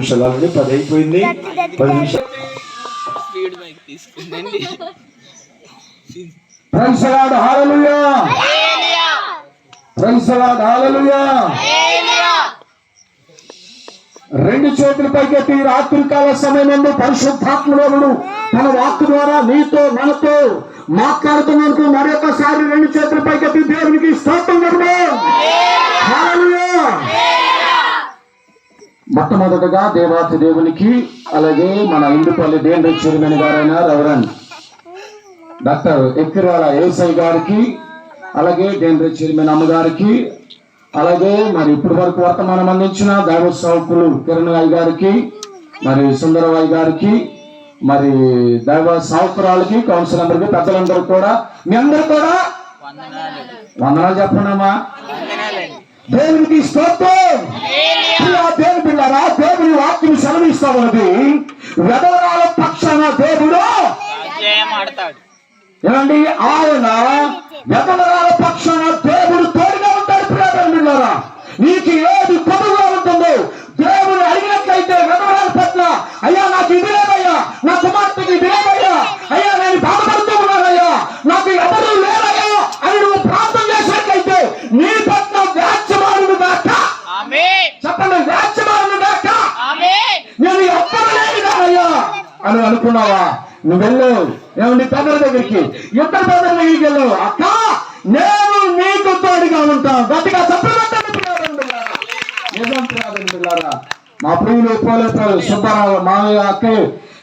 నిమిషాలు 10 అయిపోయింది. 10 నిమిషాలు స్పీడ్ మైక్ తీసుకుందండి. Praise the Lord, hallelujah, praise the Lord, hallelujah. రెండు చేతులు పైకెత్తి రాత్రికాల సమయమందు పరిశుద్ధాత్మదేవుడు తన వాక్కు ద్వారా నీతో మనతో మాట్లాడుతున్నందుకు మరొకసారి రెండు చేతులు పైకెత్తి దేవునికి స్తోత్రం చెప్దాం. హల్లెలూయా. మొట్టమొదటగా దేవాతి దేవునికి, అలాగే మన ఇందుపల్లి దేంద్ర చైర్మన్ గారైన రెవరెండ్ డాక్టర్ ఎక్కిరాల ఏసై గారికి, అలాగే దేంద్ర చైర్మన్ అమ్మగారికి, అలాగే మరి ఇప్పటి వరకు వర్తమానం అందించిన దైవ సేవకులు కిరణ్ అయ్య గారికి, మరి సుందరరాయ్ గారికి, మరి దైవ సేవకురాలకి, కౌన్సిల్ అందరికి, పెద్దలందరూ కూడా మీ అందరూ కూడా వందనాలు చెప్పండమ్మా. దేవునికి స్తోత్రం. దేవుని పిల్లరా, దేవుని వాక్యం సెలవిస్తా ఉన్నది, వెధవరాల పక్షాన దేవుడు ఏమండి, ఆయన వెధవరాల పక్షాన దేవుడు తోడుగా ఉంటాడు. ప్రియమైన పిల్లరా, నీకు ఏది కొడుగా ఉంటుందో దేవుడు అడిగినట్లయితే వెధవరాల పట్ల, అయ్యా నాకు ఇది లేదయ్యా, నా కుమార్తెకి ఇది లేదయ్యా, అయ్యా నేను బాధపడుతూ ఉన్నానయ్యా, నాకు ఎవరు లేరయ్యా అని నువ్వు ప్రార్థన చేసినట్లయితే నీ పట్ల వ్యాజ్యమాడును దాకా, చెప్పండి, వ్యాజ్యమాడును దాకా, నేను ఎవ్వరు లేనిదానయ్యా అని అనుకున్నావా, నువ్వు వెళ్ళు. ఏమండి, పెద్దల దగ్గరికి, ఇద్దరు పెద్దల దగ్గరికి వెళ్ళు, అక్క నేను నీకు తోడుగా ఉంటాను, గట్టిగా చెప్పబట్టండి. నిజం పిల్లారా, మా ప్రియులు పోలేపారు సుబ్బారావు మామయ్య అక్కయ్య,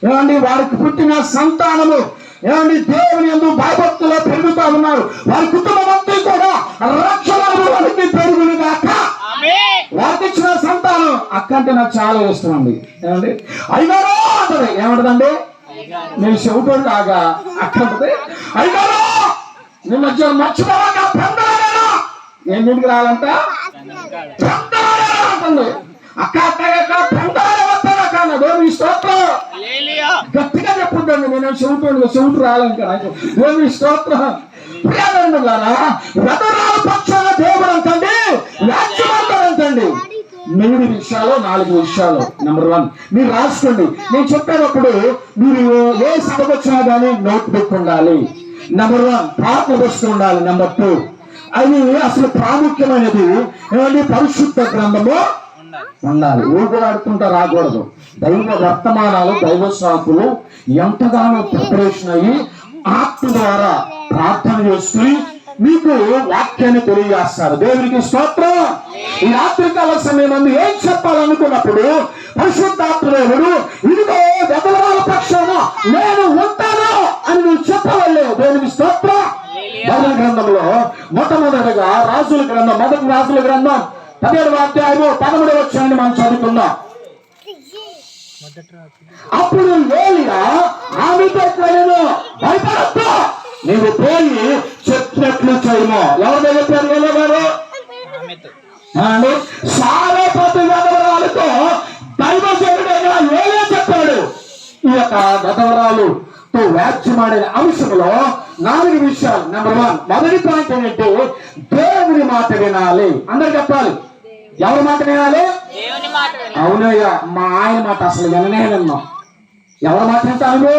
ఏమండి వారికి పుట్టిన సంతానము ఏమండి దేవుని యందు భయభక్తులు పెరుగుతా ఉన్నారు. వారి కుటుంబం అంతా కూడా రక్షణలు వారికి పెరుగునుగాక. వారికి ఇచ్చిన సంతానం అక్క అంటే నాకు చాలా ఇష్టం అండి. ఏమండి, అయ్యారో అంటది, ఏమంటదండి, నేను చెబుతాను కాగా అక్క అంటది, అయ్యారో నేను మధ్య మర్చిపోవాగా పెందలాగా ఎన్నింటికి రావాలంట, పెందలాగా అంటుంది. అక్క అక్క పెందలాగా వస్తాను అక్క అన్నది. మీ స్తోత్రం గట్టిగా చెప్పుద్దండి, నేను చెబుతూ రాలంటే నాకు దేవుని స్తోత్రం. ప్రియమైన వెధవరాల పక్షాన దేవుడు అంటండి, వ్యాజ్యమాడతాడంటండి. 3 విషయాలు 4 విషయాలు. నెంబర్ 1 మీరు రాసుకోండి, నేను చెప్పేటప్పుడు మీరు ఏ సభకు వచ్చినా కానీ నోట్ బుక్ ఉండాలి. నెంబర్ 1 ప్రార్థన పుస్తకం ఉండాలి. నెంబర్ 2 అది అసలు ప్రాముఖ్యమైనది ఏమండి, పరిశుద్ధ గ్రంథము ఉండాలి. ఊపిరాడుతుంటా రాకూడదు. దైవ వర్తమానాలు, దైవ సాకులు ఎంతగానో ప్రిపరేషన్ అయ్యి ఆత్మ ద్వారా ప్రార్థన చేసుకుని మీకు వాక్యాన్ని తెలియజేస్తారు. దేవునికి స్తోత్రం. ఈ రాత్రికాల సమయం మంది ఏం చెప్పాలనుకున్నప్పుడు పరిశుద్ధాత్మదేవుడు ఇదిగో వెధవరాల పక్షాన నేను ఉంటాను అని నువ్వు చెప్పవలే. దేవునికి స్తోత్రం. బైబిల్ గ్రంథంలో మొట్టమొదటిగా రాజుల గ్రంథం, మొదటి రాజుల గ్రంథం 17వ అధ్యాయము 13వ వచనాన్ని మనం చదువుకుందాం. అప్పుడు ఏలియా ఆమెతో భయపడద్దు, నీవు పోయి చెప్పినట్లు చేయము. ఎవరి దగ్గర చెప్పారు ఏలియా గారు? సారేపతి వెధవరాలతో దైవజనుడైన ఏలియా చెప్పాడు. ఈ యొక్క వెధవరాలుతో వ్యాజ్యమాడిన అంశంలో 4 విషయాలు. నెంబర్ 1 మొదటి పాయింట్ ఏంటంటే దేవుని మాట వినాలి. అందరు చెప్పాలి, ఎవరి మాట వినాలి? అవునయ్యా, మా ఆయన మాట అసలు విననే విన్నాం. ఎవరి మాట వింటాను?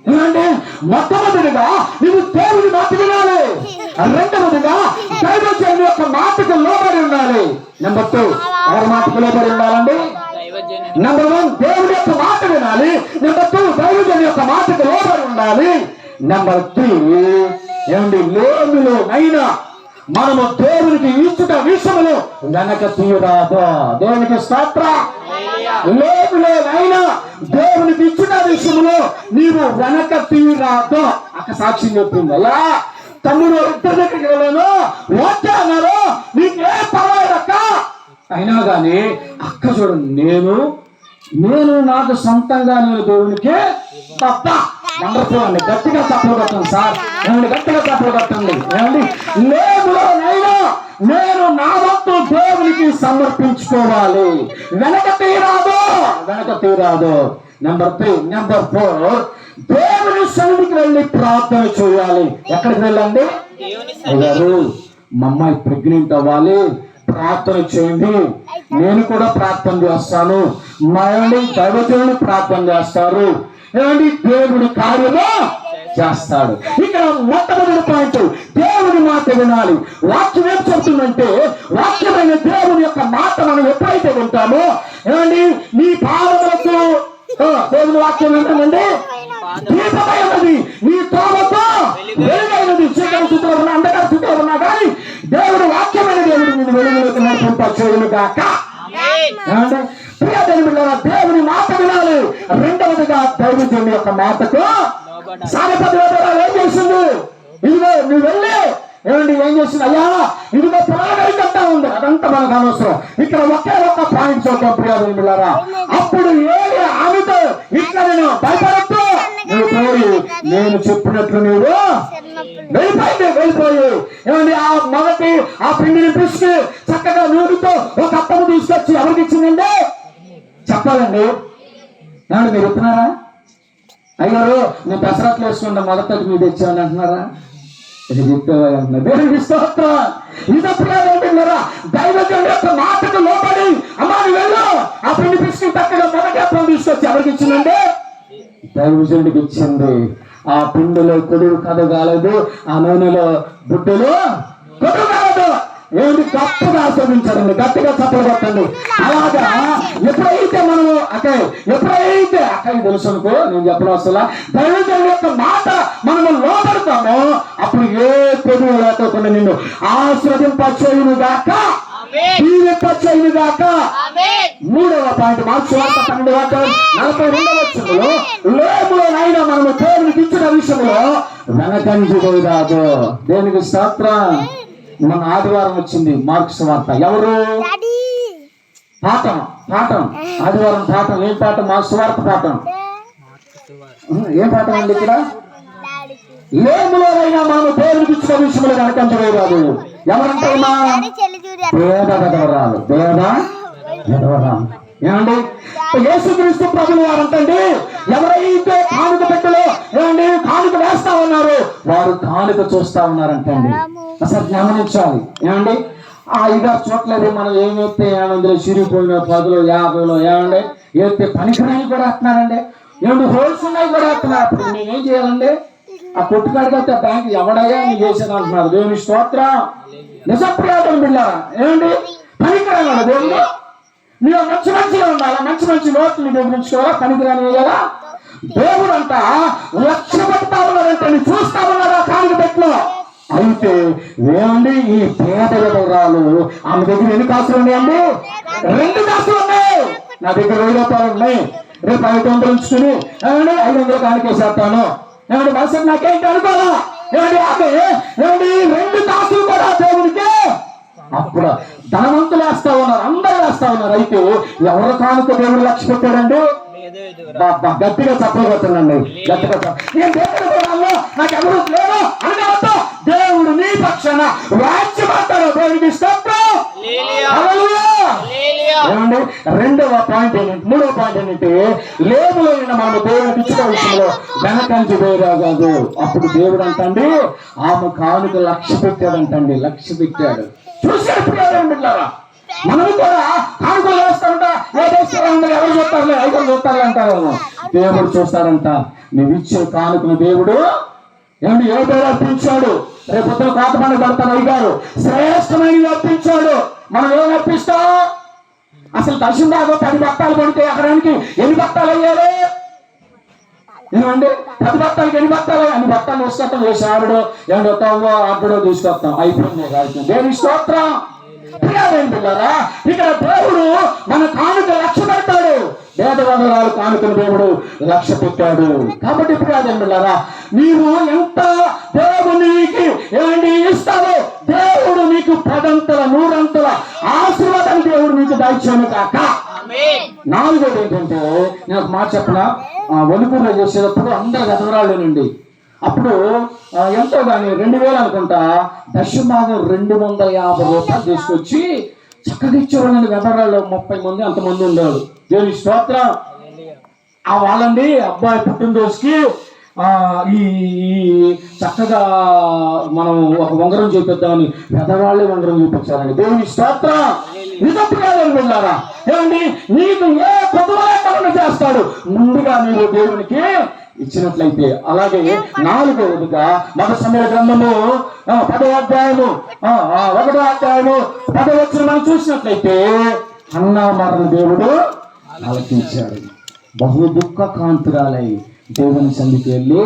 ఏమంటే మొట్టమొదటిగా నువ్వు దేవుని మాట వినాలి. రెండవదిగా దైవజనుడి యొక్క మాటకు లోబడి ఉండాలి. నెంబర్ 2 ఎవరి మాటకు లోబడి ఉండాలండి? నెంబర్ 1 దేవుడి యొక్క మాట వినాలి. నెంబర్ 2 దైవజనుడి యొక్క మాటకు లోబడి ఉండాలి. నెంబర్ 3 ఏమండి, లేమిలో అయినా మనము దేవునికి ఇచ్చుట విషయంలో వెనక తీయరాదు. దేవునికి స్తోత్రం. లేమిలో అయినా దేవునికి ఇచ్చుట విషయంలో నీవు వెనక తీయరాదు. అక్క సాక్ష్యం చెప్తుంది, అయ్యా తమ్ముడు ఇద్దరి దగ్గరికి వెళ్ళాను, ఓకే అన్నారు, నీకే పర్వాలేదు అక్క. అయినా కానీ అక్క చూడండి, నేను నాకు సొంతంగా నేను దేవునికి తప్ప వండర్ఫుల్ అండి. గట్టిగా తప్పులు కట్టండి సార్, ఏమండి, గట్టిగా తప్పులు కట్టండి. ఏమండి, లేదులోనైనా నేను నా వంతు దేవునికి సమర్పించుకోవాలి. వెనక తీరాదు. నెంబర్ 3 నెంబర్ 4 దేవుని సన్నిధికి వెళ్ళి ప్రార్థన చేయాలి. ఎక్కడికి వెళ్ళండి? మా అమ్మాయి ప్రెగ్నెంట్ అవ్వాలి, ప్రార్థన చేయండి, నేను కూడా ప్రార్థన చేస్తాను, మా దైవజనులు ప్రార్థన చేస్తారు, ఏమండి దేవుడి కార్యము చేస్తాడు. ఇక్కడ మొట్టమొదటి పాయింట్, దేవుని మాట వినాలి. వాక్యం ఏం చెప్తుందంటే, వాక్యమైన దేవుని యొక్క మాట మనం ఎప్పుడైతే వింటామో, ఏమండి నీ పాదములకు దేవుని వాక్యం ఏంటండి, దీపమైనది, నీ తోమతో వెలుగైనది. చీకటి స్థితిలో ఉన్న, అంధకార స్థితిలో ఉన్నా కానీ దేవుడు వాక్యమైన దేవుడు నేను వెలుగులోకి నడిపింపచేయును గాక. ప్రియ దేవుని మాట వినాలి. రెండవదిగా దైవజనుడి యొక్క మాటకు సారపద్రాలు ఏం చేసింది, ఇదిగో నువ్వు వెళ్ళి ఏమండి ఏం చేసింది, అయ్యా ఇదిగో పొలాలు కట్టా ఉంది, అదంతా మనకు అనవసరం. ఇక్కడ ఒకే ఒక్క పాయింట్ చూద్దాం ప్రియ దేవులారా. అప్పుడు ఏది ఆమెతో ఇట్లా నేను భయపడద్దు, నువ్వు పోయి నేను చెప్పినట్లు నువ్వు వెళ్ళిపోయి ఏమండి ఆ మొదటి ఆ పిండిని పిసికి చక్కగా నూనెతో ఒక అప్పము తీసుకొచ్చి ఎవరికి ఇచ్చిందండి చెప్పాలండి. ఏమండి మీరు చెప్తున్నారా, అయ్యారు నేను పెసరట్లు వేసుకుంటా మొదట మీరు తెచ్చామని అంటున్నారా, ఇది చెప్పేవా అంటున్నారు. దేవుడికి స్తోత్రం. ఇదప్పుడున్నారా దైవజనుడి యొక్క మాటకు లోబడి అమ్మాని వెళ్ళు ఆ పిండి పిసికి చక్కగా మొదటి అప్పం తీసుకొచ్చి ఎవరికి ఇచ్చిందండి, దైవజనుడికి ఇచ్చింది. ఆ పిండిలో కొడుకు కదగాలదు, ఆ నూనెలో బుడ్డలు కొడుకు కాలదు. ఏమిటి గొప్పగా ఆస్వాదించండి, గట్టిగా చప్పలు కొట్టండి. అలాగా ఎప్పుడైతే మనము ఎప్పుడైతే తెలుసు అనుకో, నేను చెప్పడం అసలు దైవజనుడి యొక్క మాట మనము లోపడతామో అప్పుడు ఏ కొడుకు లేకపోకుండా నిన్ను ఆస్వాదింపచేయును గాక, దీవింపచేయును గాక. మూడవ పాయింట్ మార్క్స్ వార్త 12:42 లేములోనైనా మనము దేవునికి ఇచ్చిన విషయంలో వెనకంజి పోయిరాదు. దేవునికి స్తోత్రం. మన ఆదివారం వచ్చింది మార్క్స్ వార్త, ఎవరు పాఠం ఆదివారం పాఠం. ఏం పాఠం? మార్క్స్ వార్త పాఠం. ఏం పాఠం అండి ఇక్కడ? లేములోనైనా మనము దేవునికి ఇచ్చిన విషయంలో వెనకంజి పోయిరాదు. ఎవరంటే పేద విధవరాలు, ఏమండి యేసుక్రీస్తు ప్రభువు వారంటండి ఎవరైతే కానుక పెట్టలో ఏమండి కానుక వేస్తా ఉన్నారు వారు కానుక చూస్తా ఉన్నారంటండి. అసలు గమనించాలి. ఏమండి ఆ ఇదా చూడలేదు, మనం ఏమైతే ఏమందులో చిరిగిపోయిన 10లో 50లో ఏమండి ఏమైతే పనికిరాయి కూడా వేస్తున్నారండి, ఏమండి హోల్స్ ఉన్నాయి కూడా వేస్తున్నారు. అప్పుడు నేనేం చేయాలండి? ఆ కొట్టుకాడికి బ్యాంక్ ఎవడయ్యా నీ చేసేది అంటున్నారు. దేవుని స్తోత్రం. నిజప్రియాదం బిళ్ళారా, ఏమండి పనికిరాడు దేవుడు. మీరు మంచిగా ఉండాలా, మంచి నోట్లు నీ దగ్గర ఉంచుకోవాలా, పనికిరాని వేయాలా. దేవుడు అంట లక్ష్య పెడతా ఉన్నాడంటే నీ చూస్తా ఉన్నారా కానుక పెట్టులో. అయితే ఏమండి ఈ పేద విధవరాలు ఆమె దగ్గర ఎన్ని కాసులు ఉన్నాయండి? 2 కాసులు ఉన్నాయి. నా దగ్గర 1000 రూపాయలు ఉన్నాయి, రేపు 500 ఉంచుకుని ఏమండి 500 కానుకేసేస్తాను, ఏమండి మనసు నాకేంటి అనుకోవాలా. ఏమండి ఆమె ఏమండి 2 కాసులు కూడా దేవుడికి. అప్పుడు ధనవంతులు వేస్తా ఉన్నారు, అందరూ వేస్తా ఉన్నారు. అయితే ఎవరు కానుక దేవుడు లక్ష్య పెట్టాడండి? గట్టిగా చెప్పబోతుందండి, గట్టిగా నేను దేవుడు నాకు ఎవరు లేరు అనవద్దు. దేవుడు నీ పక్షాన రాజ్యమంటాడు. దేవుడికి స్తోత్రం. ఏమండి రెండవ పాయింట్ ఏంటంటే, మూడవ పాయింట్ ఏంటంటే లేములో మనం దేవుడికి ఇచ్చిన విషయంలో వెనకంచి వేరాగాదు. అప్పుడు దేవుడు అంటండి ఆమె కానుక లక్ష్య పెట్టాడంటండి, లక్ష్య పెట్టాడు. చూసారు మనం కూడా కానుకలు వేస్తారంట, ఎవరు చూస్తారులే 500 చూస్తారులే అంటారు. దేవుడు చూస్తాడంట నువ్వు ఇచ్చే కానుకను. దేవుడు ఏమిటి ఏ పేరు అర్పించాడు? రేపు కోత పండుగ పడతాను అయ్యారు శ్రేష్టమైన అర్పించాడు. మనం ఏం అర్పిస్తాం? అసలు దర్శనదాగా 10 బత్తాలు పడితే ఎకరానికి ఎన్ని బత్తాలు అయ్యారు? ఏమండి 10 బత్తాలకి ఎన్ని బత్తాలు? అన్ని బత్తాలు వేసుకొస్తాం. వేసి ఆవిడో ఏమిటి వస్తావో ఆవిడో తీసుకొస్తాం. అయిపోయింది. దేవుని స్తోత్రం. పిల్లారా ఇక్కడ దేవుడు మన కానుక లక్ష్య పెడతాడు. పేదవాళ్ళు కానుకను దేవుడు లక్ష్య పెట్టాడు. కాబట్టి పిల్లారా నీవు ఎంత దేవునికి ఏమండి ఇస్తావో దేవుడు నీకు 10 100 ఆశీర్వాదాన్ని దేవుడు నీకు దాయిచ్చాను కాక. 4వది ఏంటంటే నేను ఒక మాట చెప్పనా, వణుకూరులో చేసేటప్పుడు అందరు గతవరాళ్ళేనండి. అప్పుడు ఎంతో కానీ 2000 అనుకుంటా దశభాగం 250 రూపాయలు తీసుకొచ్చి చక్కగా ఇచ్చేవాళ్ళండి. గతవరాళ్ళు 30 మంది అంతమంది ఉండేవాడు. దేవుని స్తోత్రం. ఆ వాళ్ళండి అబ్బాయి పుట్టినరోజుకి ఈ చక్కగా మనం ఒక ఉంగరం చూపిద్దామని పెద్దవాళ్ళే ఉంగరం చూపించాలని దేవుని స్తోత్రం. నిజప్రియారా ఏమండి, నీకు ఏ పొదువులను చేస్తాడు ముందుగా నీవు దేవునికి ఇచ్చినట్లయితే. అలాగే 4వదిగా మొదటి సమయ గ్రంథము 10వ అధ్యాయము 1వ అధ్యాయము 10వ వచనం మనం చూసినట్లయితే హన్నా మరణ దేవుడు ఆలకించాడు. బహు దుఃఖ కాంతురాలై దేవుని సన్నిధికి వెళ్ళి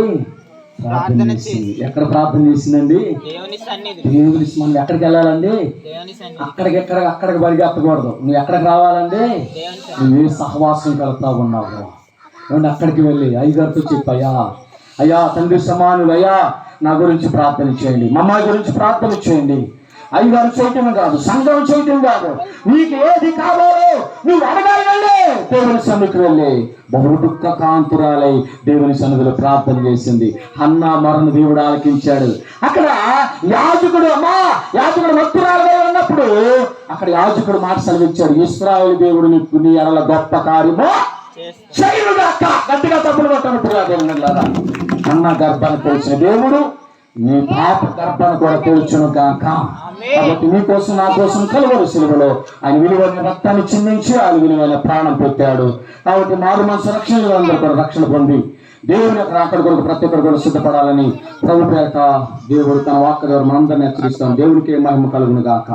ప్రార్థన చేసింది. ఎక్కడ ప్రార్థన చేసిందండి? దేవుని సన్నిధి. ఎక్కడికి వెళ్ళాలండి? అక్కడికి పరిగెత్తకూడదు. నువ్వు ఎక్కడికి రావాలండి? నువ్వు ఏ సహవాసం కలుగుతా ఉన్నావు ఏమంటే అక్కడికి వెళ్ళి అయ్యగారితో చెప్పయ్యా, అయ్యా తండ్రి సమానులు, అయ్యా నా గురించి ప్రార్థన చేయండి, మా అమ్మాయి గురించి ప్రార్థన చేయండి. అయ్యగారు చేయటం కాదు, సంఘం చేయటం కాదు, నీకు ఏది కావాలో నువ్వు అడగాలి. దేవుని సన్నిధికి వెళ్ళి బహు దుఃఖ కాంతురాలై దేవుని సన్నిధిలో ప్రార్థన చేసింది. హన్నా మరణ దేవుడు ఆలకించాడు. అక్కడ యాజకుడు భక్తురాలుగా ఉన్నప్పుడు అక్కడ యాజకుడు మాట సెలవిచ్చాడు, ఇశ్రాయేలు దేవుడు నీ ఎడల గొప్ప కార్యము చేయనుగాక. గట్టిగా తప్పులు కొట్టనుకున్నారా? అన్న గర్భాన్ని తెరిచిన దేవుడు నీ పాప గర్భాన్ని కూడా తెరుచును గాక. కాబట్టి నీ కోసం నా కోసం కలువరి సిలువలో ఆయన విలువైన రక్తాన్ని చిందించి ఆయన విలువైన ప్రాణం పెట్టాడు. కాబట్టి మారు మనసు రక్షణ అందరూ కూడా రక్షణ పొంది దేవుని యొక్క అక్కడ కొరకు ప్రతి ఒక్కరు కూడా సిద్ధపడాలని ప్రభు పేరట దేవుడు తన వాక్కు ద్వారా మనందరినీ హెచ్చరిస్తాం. దేవుడికి మహిమ కలుగును గాక.